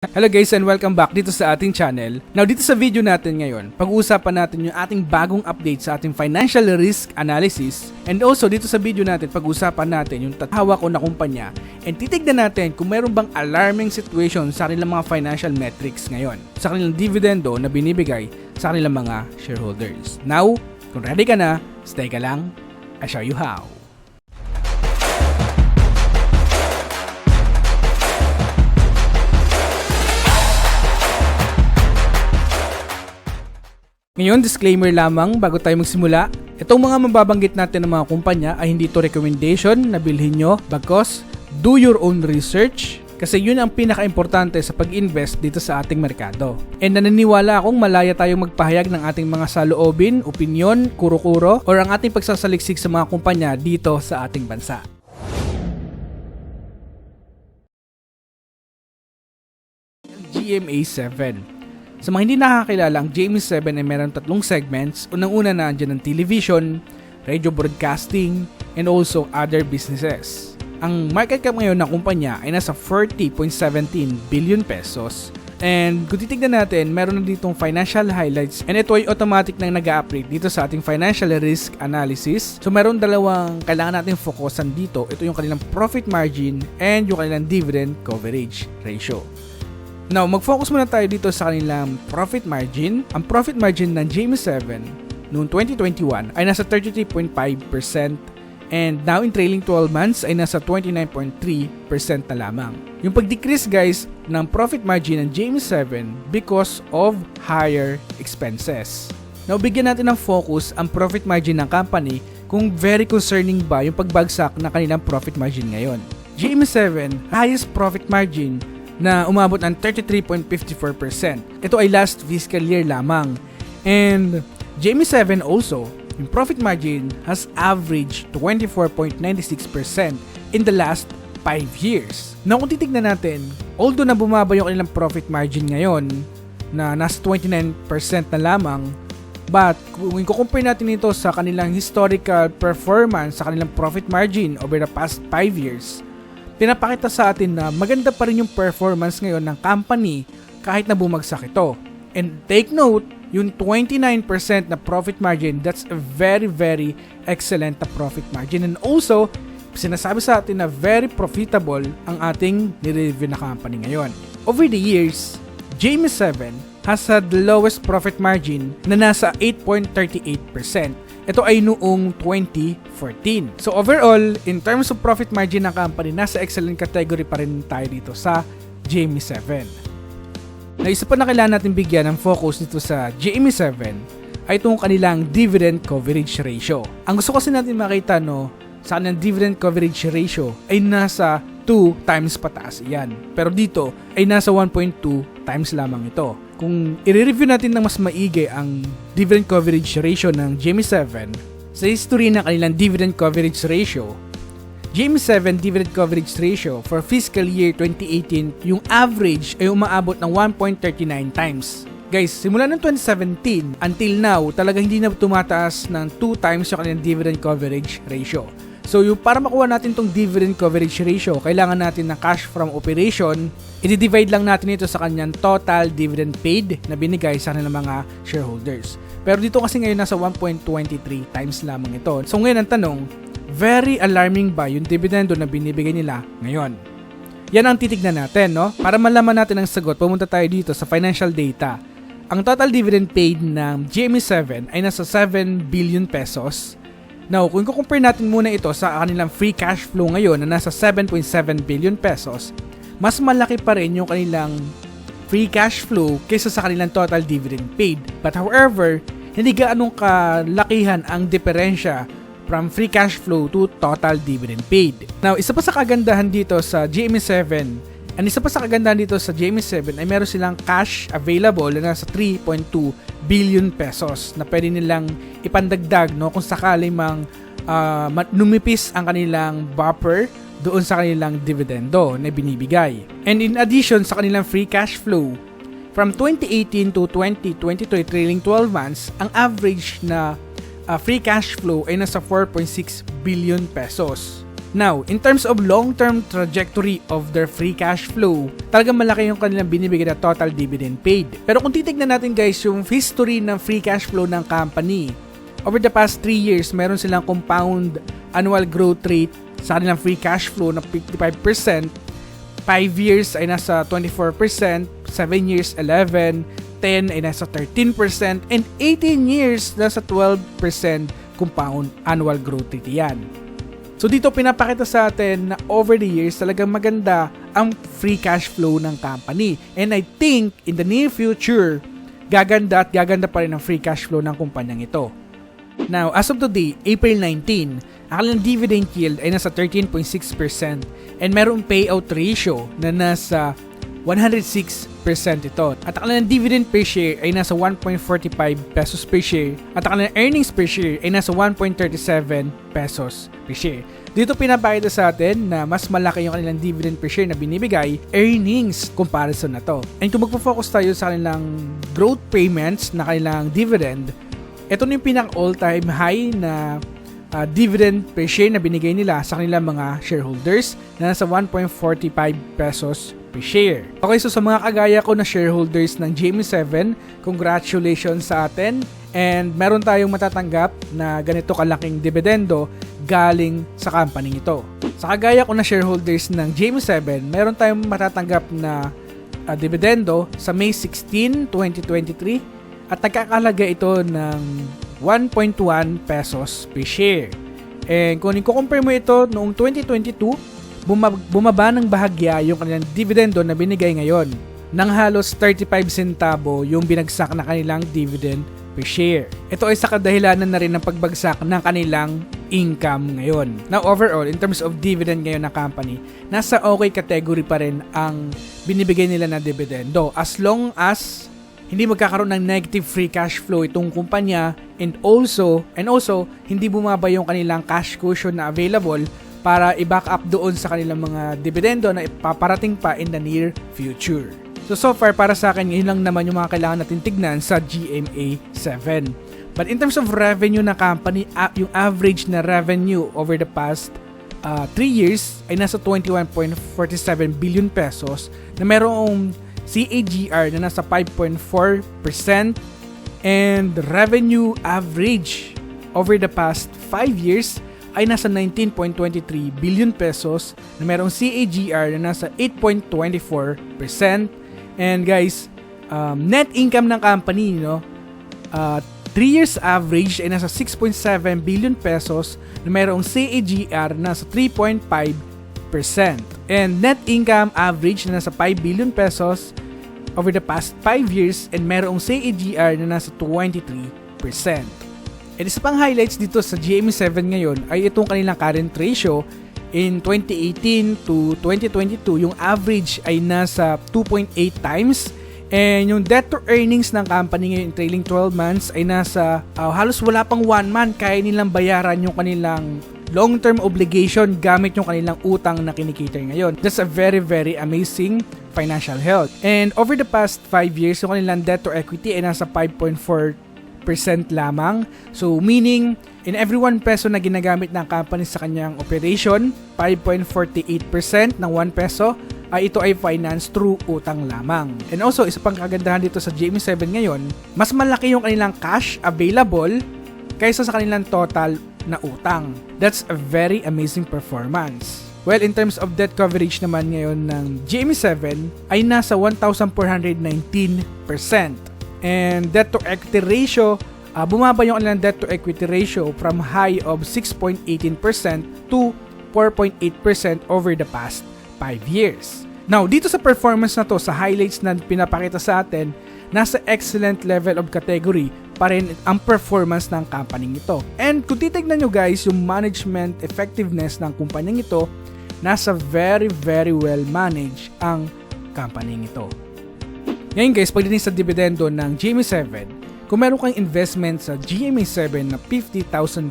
Hello guys and welcome back dito sa ating channel. Now dito sa video natin ngayon, pag-uusapan natin yung ating bagong update sa ating financial risk analysis, and also dito sa video natin pag-uusapan natin yung hawak ko na kumpanya and titignan natin kung meron bang alarming situation sa kanilang mga financial metrics ngayon, sa kanilang dividendo na binibigay sa kanilang mga shareholders. Now, kung ready ka na, stay ka lang, I'll show you how. Ngayon, disclaimer lamang bago tayo magsimula. Itong mga mababanggit natin ng mga kumpanya ay hindi to recommendation na bilhin nyo, bagkus do your own research kasi yun ang pinaka-importante sa pag-invest dito sa ating merkado. And naniniwala akong malaya tayong magpahayag ng ating mga saloobin, opinyon, kuro-kuro, or ang ating pagsasaliksik sa mga kumpanya dito sa ating bansa. GMA7. Sa mga hindi nakakilala, ang GMA7 ay meron tatlong segments. Unang-una na andyan ang television, radio broadcasting, and also other businesses. Ang market cap ngayon ng kumpanya ay nasa 40.17 billion pesos. And kung titignan natin, meron na ditong financial highlights and ito ay automatic nang nag-upgrade dito sa ating financial risk analysis. So meron dalawang kailangan natin focusan dito. Ito yung kanilang profit margin and yung kanilang dividend coverage ratio. Now, mag-focus muna tayo dito sa kanilang profit margin. Ang profit margin ng GMA7 noong 2021 ay nasa 33.5% and now in trailing 12 months ay nasa 29.3% na lamang. Yung pag-decrease guys ng profit margin ng GMA7 because of higher expenses. Now, bigyan natin ng focus ang profit margin ng company kung very concerning ba yung pagbagsak ng kanilang profit margin ngayon. GMA7, highest profit margin na umabot ng 33.54%. Ito ay last fiscal year lamang. And GMA7 also, yung profit margin has averaged 24.96% in the last 5 years. Now kung titignan natin, although na bumaba yung kanilang profit margin ngayon na nasa 29% na lamang, but kung i-compare natin ito sa kanilang historical performance sa kanilang profit margin over the past 5 years, pinapakita sa atin na maganda pa rin yung performance ngayon ng company kahit na bumagsak ito. And take note, yung 29% na profit margin, that's a very excellent na profit margin. And also, sinasabi sa atin na very profitable ang ating nire-review na company ngayon. Over the years, GMA7 has had the lowest profit margin na nasa 8.38%. Ito ay noong 2014. So overall, in terms of profit margin ng company, nasa excellent category pa rin tayo dito sa GMA7. Na isa pa na kailangan natin bigyan ng focus dito sa GMA7 ay itong kanilang dividend coverage ratio. Ang gusto kasi natin makita sa kanilang dividend coverage ratio ay nasa 2 times pataas yan. Pero dito ay nasa 1.2 times lamang ito. Kung i-review natin ng mas maigi ang dividend coverage ratio ng GMA7 sa history ng kanilang dividend coverage ratio, GMA7 dividend coverage ratio for fiscal year 2018, yung average ay umaabot ng 1.39 times. Guys, simula ng 2017 until now, talagang hindi na tumataas ng 2 times yung kanilang dividend coverage ratio. So yung para makuha natin tong dividend coverage ratio, kailangan natin ng cash from operation. I-divide lang natin ito sa kanyang total dividend paid na binigay sa kanilang mga shareholders. Pero dito kasi ngayon nasa 1.23 times lamang ito. So ngayon ang tanong, very alarming ba yung dividendo na binibigay nila ngayon? Yan ang titignan natin, no? Para malaman natin ang sagot, pumunta tayo dito sa financial data. Ang total dividend paid ng GMA7 ay nasa 7 billion pesos. Now, kung i-compare natin muna ito sa kanilang free cash flow ngayon na nasa 7.7 billion pesos, mas malaki pa rin yung kanilang free cash flow kaysa sa kanilang total dividend paid. But however, hindi gaanong kalakihan ang diferensya from free cash flow to total dividend paid. Now, isa pa sa kagandahan dito sa GMA7 ay meron silang cash available na nasa 3.2 billion pesos na pwede nilang ipandagdag kung sakali mang numipis ang kanilang buffer doon sa kanilang dividendo na binibigay. And in addition sa kanilang free cash flow, from 2018 to 2023 trailing 12 months, ang average na free cash flow ay nasa 4.6 billion pesos. Now, in terms of long-term trajectory of their free cash flow, talagang malaki yung kanilang binibigay na total dividend paid. Pero kung titignan natin guys yung history ng free cash flow ng company, over the past 3 years, meron silang compound annual growth rate sa kanilang free cash flow na 55%, 5 years ay nasa 24%, 7 years 11%, 10 ay nasa 13%, and 18 years nasa 12% compound annual growth rate yan. So dito pinapakita sa atin na over the years talagang maganda ang free cash flow ng company. And I think in the near future, gaganda at gaganda pa rin ang free cash flow ng kumpanyang ito. Now, as of today, April 19, ang kanilang dividend yield ay nasa 13.6% and merong payout ratio na nasa 106% ito. At ang kanilang dividend per share ay nasa 1.45 pesos per share at ang kanilang earnings per share ay nasa 1.37 pesos per share. Dito pinapakita sa atin na mas malaki yung kanilang dividend per share na binibigay earnings comparison na to. And kung magpo-focus tayo sa kanilang growth payments na kanilang dividend, ito na yung pinaka all-time high na dividend per share na binigay nila sa kanilang mga shareholders na nasa 1.45 pesos per share. Okay, so sa mga kagaya ko na shareholders ng GMA7, congratulations sa atin and meron tayong matatanggap na ganito kalaking dividendo galing sa company ito. Sa kagaya ko na shareholders ng GMA7, meron tayong matatanggap na dividendo sa May 16, 2023 at nagkakalaga ito ng 1.1 pesos per share. And kung i-compare mo ito noong 2022, bumaba ng bahagya yung kanilang dividendo na binigay ngayon. Nang halos 35 centavo yung binagsak na kanilang dividend per share. Ito ay sa kadahilanan na rin ng pagbagsak ng kanilang income ngayon. Now overall, in terms of dividend ngayon ng company, nasa okay category pa rin ang binibigay nila na dividendo as long as hindi magkakaroon ng negative free cash flow itong kumpanya and also hindi bumaba yung kanilang cash cushion na available para i-back up doon sa kanilang mga dividendo na ipaparating pa in the near future. So far para sa akin, yun lang naman yung mga kailangan natin tignan sa GMA7. But in terms of revenue na company, yung average na revenue over the past 3 years ay nasa 21.47 billion pesos na merong CAGR na nasa 5.4% and revenue average over the past 5 years ay nasa 19.23 billion pesos na merong CAGR na nasa 8.24%. And guys, net income ng company, 3 years average ay nasa 6.7 billion pesos na merong CAGR na nasa 3.5%. And net income average na nasa 5 billion pesos over the past 5 years and merong CAGR na nasa 23%. And isa pang highlights dito sa GMA7 ngayon ay itong kanilang current ratio. In 2018 to 2022, yung average ay nasa 2.8 times. And yung debt to earnings ng company ngayon in trailing 12 months ay nasa halos wala pang 1 month kaya nilang bayaran yung kanilang long-term obligation gamit yung kanilang utang na kinikater ngayon. That's a very, very amazing financial health. And over the past 5 years, yung kanilang debt to equity ay nasa 5.4% lamang. So meaning, in every 1 peso na ginagamit ng company sa kanyang operation, 5.48% ng 1 peso ay ito ay finance through utang lamang. And also, isa pang kagandahan dito sa GMA7 ngayon, mas malaki yung kanilang cash available kaysa sa kanilang total na utang. That's a very amazing performance. Well, in terms of debt coverage naman ngayon ng GMA7 ay nasa 1,419%. And debt to equity ratio, bumaba yung kanilang debt to equity ratio from high of 6.18% to 4.8% over the past 5 years. Now, dito sa performance na to, sa highlights na pinapakita sa atin, nasa excellent level of category pa rin ang performance ng company ito. And kung titignan nyo guys, yung management effectiveness ng kumpanyang ito, nasa very, very well managed ang company ito. Ngayon guys, pagdating sa dividendo ng GMA7, kung meron kang investment sa GMA7 na 50,000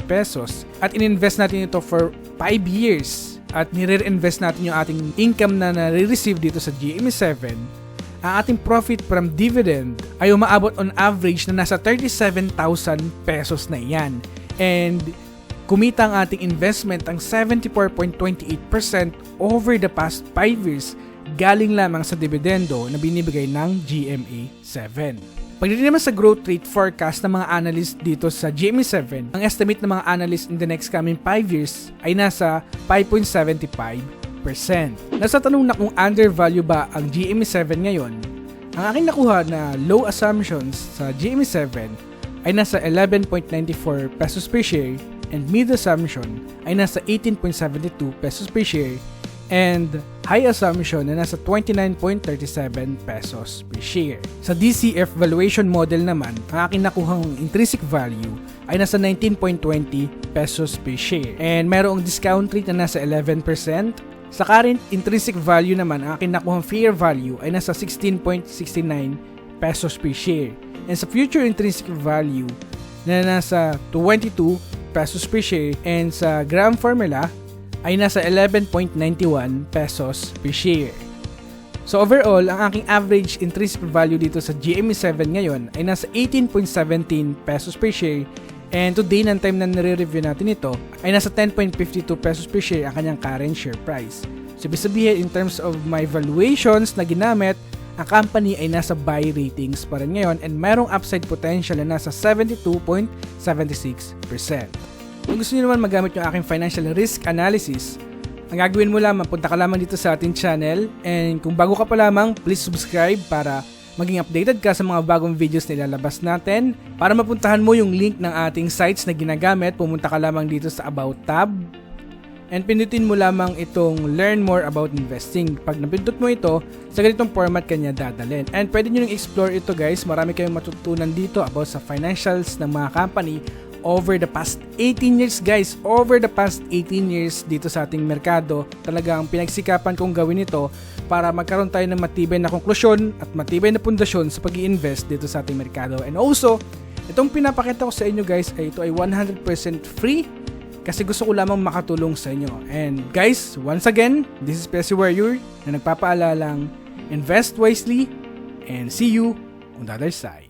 pesos at ininvest natin ito for 5 years at nire-invest natin yung ating income na nare-receive dito sa GMA7, ang ating profit from dividend ay umaabot on average na nasa 37,000 pesos na yan. And kumita ang ating investment ang 74.28% over the past 5 years galing lamang sa dividendo na binibigay ng GMA7. Pagdating naman sa growth rate forecast ng mga analyst dito sa GMA7, ang estimate ng mga analyst in the next coming 5 years ay nasa 5.75%. Nasa tanong na kung undervalue ba ang GMA7 ngayon, ang aking nakuha na low assumptions sa GMA7 ay nasa 11.94 pesos per share and mid assumption ay nasa 18.72 pesos per share and high assumption na nasa 29.37 pesos per share. Sa DCF valuation model naman, ang aking nakuhang intrinsic value ay nasa 19.20 pesos per share and mayroong discount rate na nasa 11%. Sa current intrinsic value naman, ang aking nakuhang fair value ay nasa 16.69 pesos per share. And sa future intrinsic value na nasa 22 pesos per share and sa gram formula ay nasa 11.91 pesos per share. So overall, ang aking average intrinsic value dito sa GMA7 ngayon ay nasa 18.17 pesos per share and today ng time na nire-review natin ito ay nasa 10.52 pesos per share ang kanyang current share price. So ibig sabihin in terms of my valuations na ginamit, ang company ay nasa buy ratings pa rin ngayon and mayroong upside potential na nasa 72.76%. Kung gusto niyo naman magamit yung aking financial risk analysis, ang gagawin mo lamang, punta ka lamang dito sa ating channel and kung bago ka pa lamang, please subscribe para maging updated ka sa mga bagong videos na ilalabas natin. Para mapuntahan mo yung link ng ating sites na ginagamit, pumunta ka lamang dito sa About tab and pindutin mo lamang itong Learn More About Investing. Pag napindot mo ito, sa ganitong format kanya dadalhin. And pwede nyo nang explore ito guys, marami kayong matutunan dito about sa financials ng mga company over the past 18 years guys, over the past 18 years dito sa ating merkado. Talagang pinagsikapan kong gawin ito para magkaroon tayo ng matibay na konklusyon at matibay na pundasyon sa pag-i-invest dito sa ating merkado. And also, itong pinapakita ko sa inyo guys ay ito ay 100% free kasi gusto ko lamang makatulong sa inyo. And guys, once again, this is Pessi Warrior na nagpapaalalang invest wisely and see you on the other side.